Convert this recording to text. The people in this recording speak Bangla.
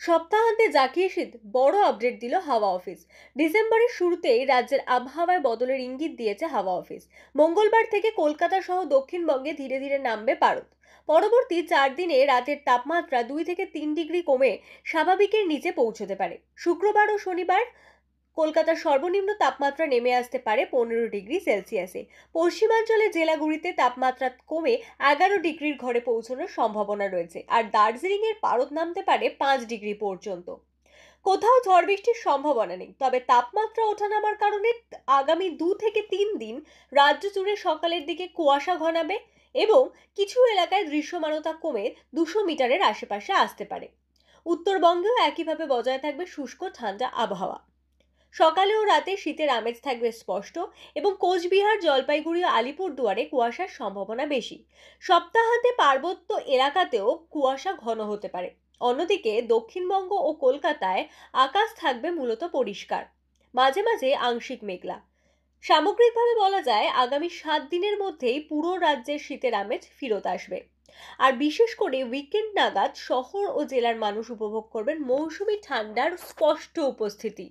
সপ্তাহান্তে জাকিয়ে শীত বড় আপডেট দিল হাওয়া অফিস। ডিসেম্বরের শুরুতেই রাজ্যের আবহাওয়ায় বদলের ইঙ্গিত দিয়েছে হাওয়া অফিস। মঙ্গলবার থেকে কলকাতা সহ দক্ষিণবঙ্গে ধীরে ধীরে নামবে পারদ। পরবর্তী 4 দিনে রাতের তাপমাত্রা 2 থেকে 3 ডিগ্রি কমে স্বাভাবিকের নিচে পৌঁছতে পারে। শুক্রবার ও শনিবার কলকাতার সর্বনিম্ন তাপমাত্রা নেমে আসতে পারে 15 ডিগ্রি সেলসিয়াসে। পশ্চিমাঞ্চলের জেলাগুলিতে তাপমাত্রা কমে 11 ডিগ্রির ঘরে পৌঁছানোর সম্ভাবনা রয়েছে, আর দার্জিলিং এর পারদ নামতে পারে 5 ডিগ্রি পর্যন্ত। কোথাও ঝড় বৃষ্টির সম্ভাবনা নেই, তবে তাপমাত্রা ওঠানামার কারণে আগামী 2 থেকে 3 দিন রাজ্য জুড়ে সকালের দিকে কুয়াশা ঘনাবে এবং কিছু এলাকায় দৃশ্যমানতা কমে 200 মিটারের আশেপাশে আসতে পারে। উত্তরবঙ্গেও একইভাবে বজায় থাকবে শুষ্ক ঠান্ডা আবহাওয়া। সকালে ও রাতে শীতের আমেজ থাকবে স্পষ্ট এবং কোচবিহার, জলপাইগুড়ি ও আলিপুরদুয়ারে কুয়াশার সম্ভাবনা বেশি। সপ্তাহান্তে পার্বত্য এলাকাতেও কুয়াশা ঘন হতে পারে। অন্যদিকে দক্ষিণবঙ্গ ও কলকাতায় আকাশ থাকবে মূলত পরিষ্কার, মাঝে মাঝে আংশিক মেঘলা। সামগ্রিকভাবে বলা যায় আগামী 7 দিনের মধ্যেই পুরো রাজ্যের শীতের আমেজ ফিরত আসবে। আর বিশেষ করে উইকেন্ড নাগাদ শহর ও জেলার মানুষ উপভোগ করবেন মৌসুমী ঠান্ডার স্পষ্ট উপস্থিতি।